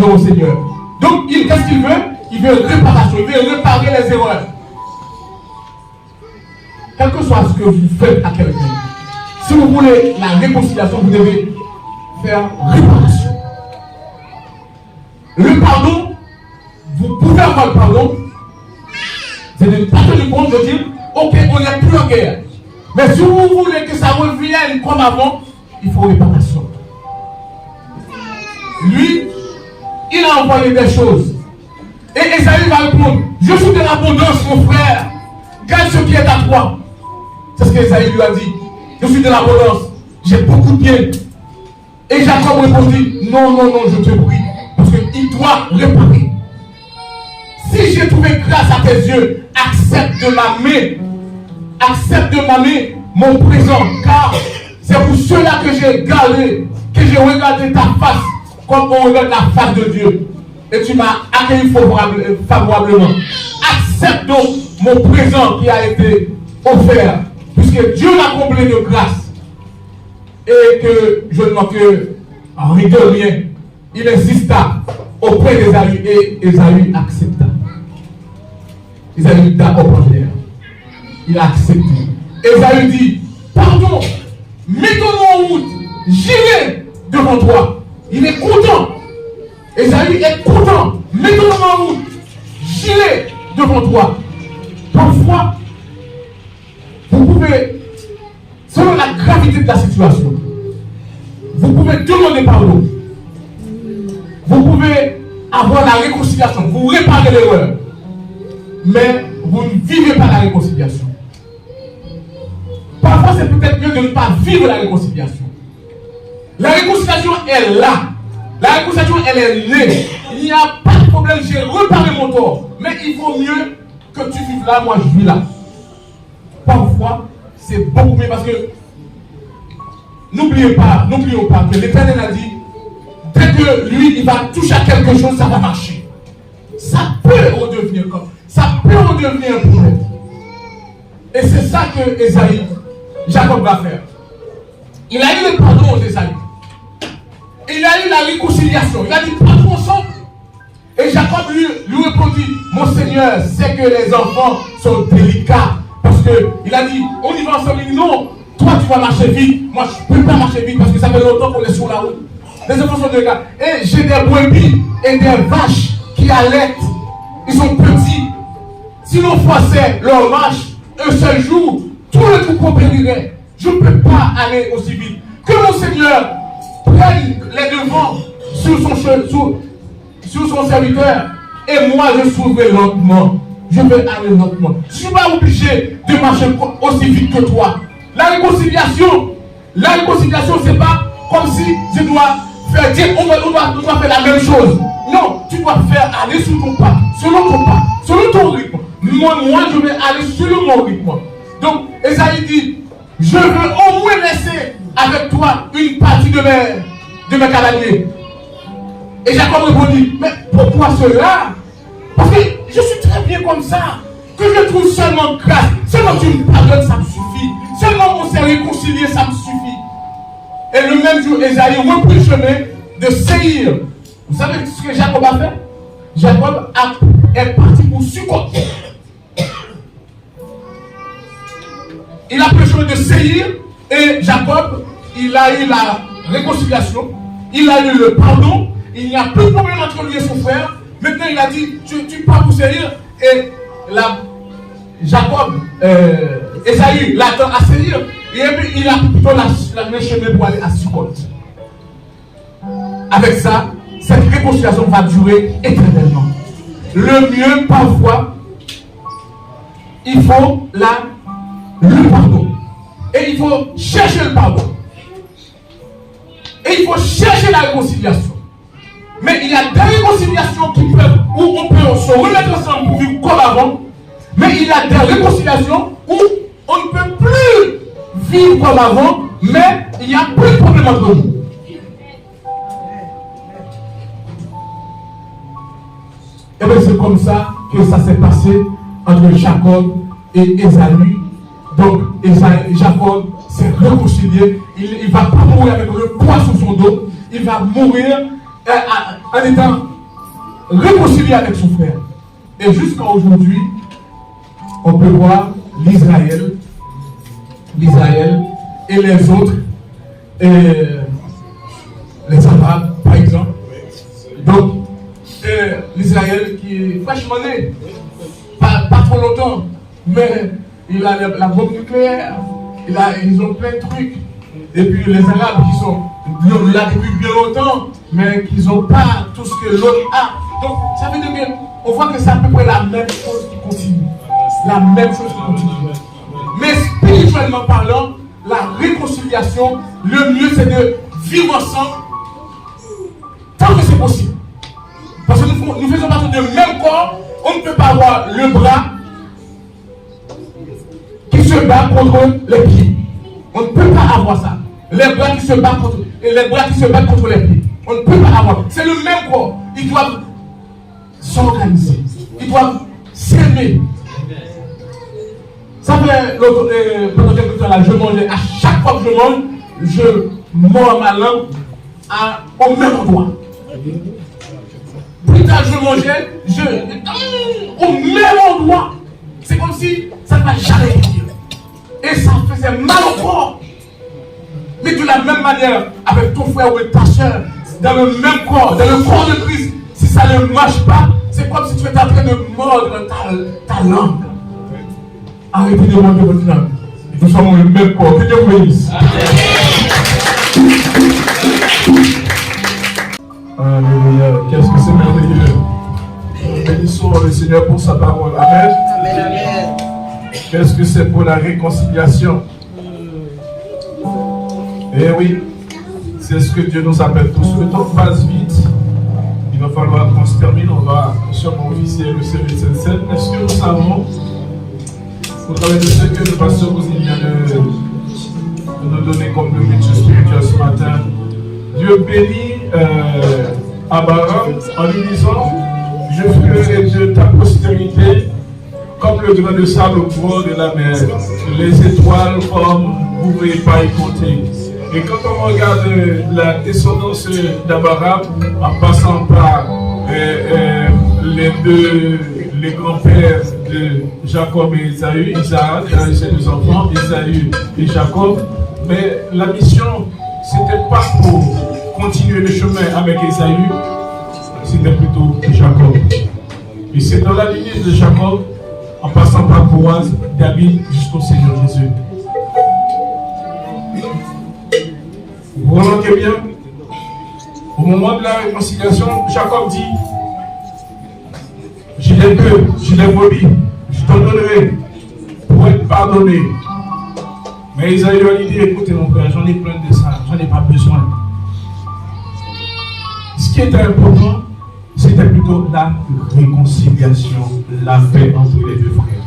mon Seigneur. Donc, qu'est-ce qu'il veut? Il veut réparation, il veut réparer les erreurs. Quel que soit ce que vous faites à quelqu'un, si vous voulez la réconciliation, vous devez faire réparation. Le pardon, vous pouvez avoir le pardon, c'est de ne pas tenir compte de dire, ok, on n'est plus en guerre. Mais si vous voulez que ça revienne comme avant, il faut réparation. Lui, il a envoyé des choses. Et Esaü va répondre, je suis de l'abondance, mon frère. Garde ce qui est à toi. C'est ce qu'Esaü lui a dit. Je suis de l'abondance. J'ai beaucoup de biens. Et Jacob répondit, non, je te prie. Parce qu'il doit réparer. Si j'ai trouvé grâce à tes yeux, accepte de ma main mon présent. Car c'est pour cela que j'ai gardé, que j'ai regardé ta face comme on regarde la face de Dieu. Et tu m'as accueilli favorablement. Accepte donc mon présent qui a été offert. Puisque Dieu m'a comblé de grâce. Et que je ne manque rien de rien. Il insista auprès d'Esaü et Esaü accepta. Esaü d'accord pour l'air. Il a accepté. Esaü dit, pardon, mets-toi en route, j'irai devant toi. Il est content. Esaü est content. Mets-toi en route. tirer devant toi. Parfois, vous pouvez, selon la gravité de la situation, vous pouvez demander pardon. Vous pouvez avoir la réconciliation, vous réparez l'erreur. Mais vous ne vivez pas la réconciliation. Parfois, c'est peut-être mieux de ne pas vivre la réconciliation. La réconciliation est là. La réconciliation, elle est née. Il n'y a pas de problème, j'ai réparé mon tort. Mais il vaut mieux que tu vives là, moi je vis là. Parfois, c'est beaucoup mieux parce que n'oublions pas que l'Éternel a dit, dès que lui, il va toucher à quelque chose, ça va marcher. Ça peut redevenir comme ça peut redevenir un problème. Et c'est ça que Jacob va faire. Il a eu le pardon d'Ésaü. Il a eu la réconciliation. Il a dit partons ensemble. Et Jacob lui répondit, mon Seigneur sait que les enfants sont délicats. Parce qu'il a dit, on y va ensemble. Il dit non, toi tu vas marcher vite. Moi je ne peux pas marcher vite parce que ça fait longtemps qu'on est sur la route. Les enfants sont délicats. Et j'ai des brebis et des vaches qui allaitent. Ils sont petits. Si l'on forçait leur marche, un seul jour, tout le troupeau périrait. Je ne peux pas aller aussi vite. Que mon Seigneur prenne les devants sur son serviteur. Et moi, je suivrai lentement. Je vais aller lentement. Je ne suis pas obligé de marcher aussi vite que toi. La réconciliation, ce n'est pas comme si je dois faire dire, on doit faire la même chose. Non, tu dois faire aller sur ton pas, selon ton rythme. Moi, je vais aller selon mon rythme. Donc, Ésaïe dit, je veux au moins laisser avec toi une partie de mes cavaliers. Et Jacob répondit, mais pourquoi cela? Parce que je suis très bien comme ça. Que je trouve seulement grâce. Seulement tu me pardonnes, ça me suffit. Seulement on s'est réconcilié, ça me suffit. Et le même jour, Ésaïe reprit le chemin de Séhir. Vous savez ce que Jacob a fait? Jacob est parti pour Sukkot. Il a pris le chemin de Séhir et Jacob, il a eu la réconciliation, il a eu le pardon, il n'y a plus de problème entre lui et son frère. Maintenant il a dit, tu pars pour Séhir et Jacob, Ésaü l'attend à Séhir et puis il a plutôt le chemin pour aller à Sukkot. Avec ça, cette réconciliation va durer éternellement. Le mieux, parfois, il faut le pardon. Et il faut chercher le pardon. Et il faut chercher la réconciliation. Mais il y a des réconciliations où on peut se remettre ensemble pour vivre comme avant. Mais il y a des réconciliations où on ne peut plus vivre comme avant, mais il n'y a plus de problème entre nous. Et bien c'est comme ça que ça s'est passé entre Jacob et Ésaü. Donc Jacob s'est réconcilié. Il ne va pas mourir avec le poids sur son dos. Il va mourir en étant réconcilié avec son frère. Et jusqu'à aujourd'hui, on peut voir l'Israël et les autres, les Arabes par exemple. Donc, l'Israël qui est fraîchement né, pas trop longtemps, mais il a la bombe nucléaire, ils ont plein de trucs. Et puis les Arabes qui sont là depuis bien longtemps, mais qui n'ont pas tout ce que l'autre a. Donc ça veut dire qu'on voit que c'est à peu près la même chose qui continue. La même chose qui continue. Mais spirituellement parlant, la réconciliation, le mieux c'est de vivre ensemble tant que c'est possible. Parce que nous faisons partie du même corps, on ne peut pas avoir le bras qui se bat contre les pieds. On ne peut pas avoir ça. Les bras qui se battent contre les pieds. On ne peut pas avoir. C'est le même corps. Ils doivent s'organiser. Ils doivent s'aimer. Ça fait pendant quelques temps là, je mangeais. À chaque fois que je mange, je mords ma langue au même endroit. Plus tard je mangeais, au même endroit. C'est comme si ça ne va jamais finir. Et ça faisait mal au corps. Mais de la même manière, avec ton frère ou ta soeur, dans le même corps, dans le corps de Christ, si ça ne marche pas, C'est comme si tu étais en train de mordre ta langue. Arrêtez de mordre votre langue. Nous sommes le même corps. Que Dieu vous bénisse. Alléluia. Qu'est-ce que c'est merveilleux. Nous bénissons le Seigneur pour sa parole. Amen. Amen, amen. Qu'est-ce que c'est pour la réconciliation? Eh oui, c'est ce que Dieu nous appelle tous. Le temps passe vite. Il va falloir qu'on se termine. On va sûrement officier le service Saint. Est-ce que nous savons, au travers de ce que le pasteur vous vient de nous donner comme nourriture spirituelle ce matin, Dieu bénit Abraham en lui disant: je ferai de ta postérité comme le grain de sable au bord de la mer, les étoiles comme vous ne pouvez pas y compter. Et quand on regarde la descendance d'Abraham, en passant par les grands-pères de Jacob et Isaïe, Isaac, ses deux enfants, Isaïe et Jacob, mais la mission, c'était pas pour continuer le chemin avec Isaïe, c'était plutôt Jacob. Et c'est dans la lignée de Jacob, en passant par Boaz, David, jusqu'au Seigneur Jésus. Vous remarquez bien, au moment de la réconciliation, Jacob dit: j'ai des bœufs, j'ai des brebis, je t'en donnerai pour être pardonné. Mais Isaïe lui dit: écoutez mon frère, j'en ai plein de ça, j'en ai pas besoin. Ce qui était important, c'était plutôt la réconciliation, la paix entre les deux frères.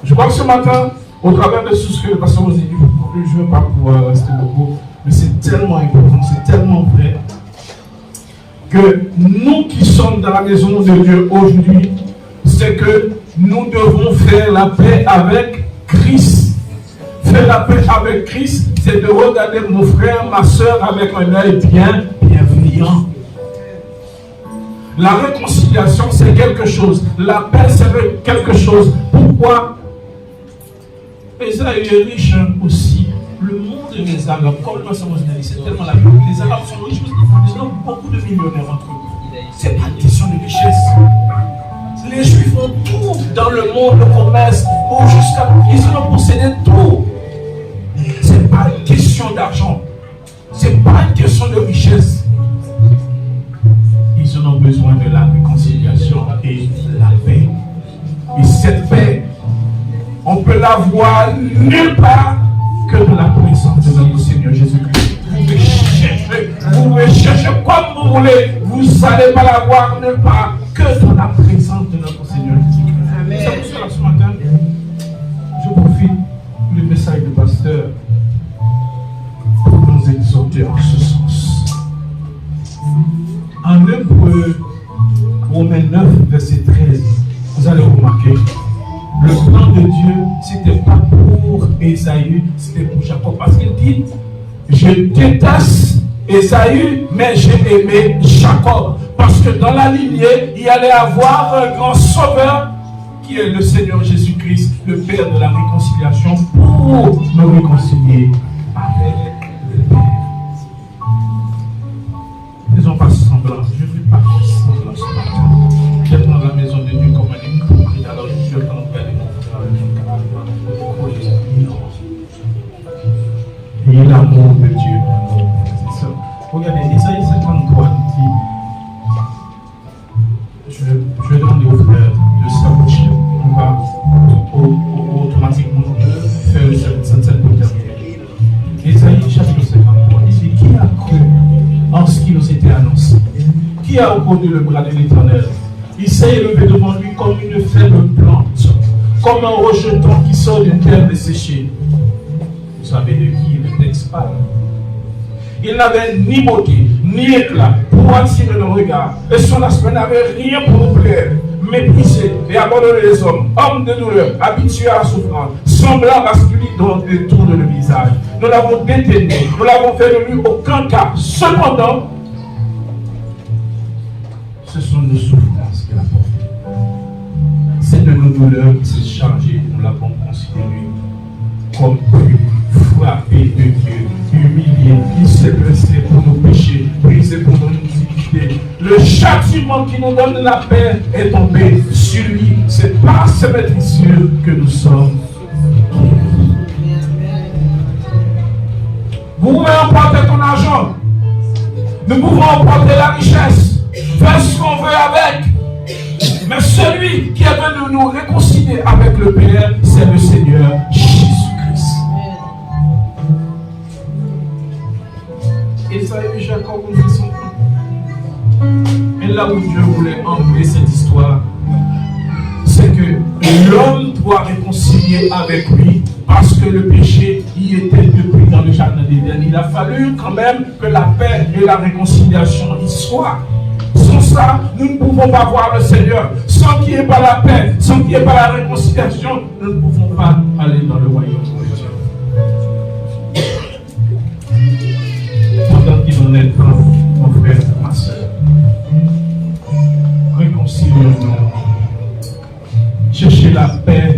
Je crois que ce matin, au travers de tout ce que le pasteur vous a dit, je ne veux pas pouvoir rester beaucoup, mais c'est tellement important, c'est tellement vrai, que nous qui sommes dans la maison de Dieu aujourd'hui, c'est que nous devons faire la paix avec Christ. Faire la paix avec Christ, c'est de regarder mon frère, ma soeur avec un œil bienveillant. La réconciliation, c'est quelque chose. La paix, c'est quelque chose. Pourquoi? Esaü est riche aussi. Le monde des Arabes, comme nous sommes dit, c'est tellement la Bible. Les Arabes sont riches, ils ont beaucoup de millionnaires entre eux. Ce n'est pas une question de richesse. Les Juifs ont tout dans le monde, le commerce, ils ont possédé tout. Ce n'est pas une question d'argent. Ce n'est pas une question de richesse. Ils en ont besoin de la réconciliation et de la paix. Et cette paix, on peut la voir nulle part que dans la présence de notre Seigneur Jésus-Christ. Vous pouvez chercher comme vous voulez, vous n'allez pas la voir nulle part que dans la présence de notre Seigneur Jésus-Christ. C'est pour cela ce matin, je profite du message du pasteur pour nous exhorter en ce sens. En Hébreux, Romains 9, verset 13, vous allez remarquer, le plan de Dieu, ce n'était pas pour Esaü, c'était pour Jacob. Parce qu'il dit, je déteste Esaü, mais j'ai aimé Jacob. Parce que dans la lignée, il allait avoir un grand sauveur qui est le Seigneur Jésus-Christ, le Père de la réconciliation, pour nous réconcilier avec le Père. Faisons pas semblant, je ne fais pas semblant ce matin. J'être dans la maison de Dieu comme un hypocrite, alors je suis en train de regarder mon frère avec mon camarade. Et l'amour de Dieu. C'est ça. Regardez, Isaïe 53 dit, je vais demander au frère de s'approcher. On va automatiquement faire le 77 pour terminer. Isaïe chapitre 53, il dit, qui a cru en ce qui nous était annoncé? Qui a reconnu le bras de l'Éternel? Il s'est élevé devant lui comme une faible plante, comme un rejeton qui sort d'une terre desséchée. Vous savez de qui le texte parle? Il n'avait ni beauté, ni éclat pour attirer le regard, et son aspect n'avait rien pour nous plaire. Méprisé et abandonné les hommes, homme de douleur, habitué à la souffrance, semblable à celui dont détourne le visage. Nous l'avons détenu, nous l'avons fait de lui aucun cas. Cependant, ce sont nos souffrances qu'il a portées. C'est de nos douleurs qui s'est chargé, nous l'avons considéré comme frappé de Dieu, humilié, il s'est blessé pour nos péchés, brisé pour nos iniquités. le châtiment qui nous donne la paix est tombé sur lui. C'est par ce maîtrisure que nous sommes. Vous pouvez emporter ton argent. Nous pouvons emporter la richesse. Faire ce qu'on veut avec. Mais celui qui est venu nous réconcilier avec le Père, c'est le Seigneur Jésus-Christ. Esaïe et Jacob ont fait son plan. Et là où Dieu voulait emmener cette histoire, c'est que l'homme doit réconcilier avec lui parce que le péché y était depuis dans le jardin d'Éden. Il a fallu quand même que la paix et la réconciliation y soient. Sans ça, nous ne pouvons pas voir le Seigneur. Sans qu'il n'y ait pas la paix, sans qu'il n'y ait pas la réconciliation, nous ne pouvons pas aller dans le royaume de Dieu. Pendant qu'il en est temps, mon frère, ma soeur, réconcilions-nous. Cherchez la paix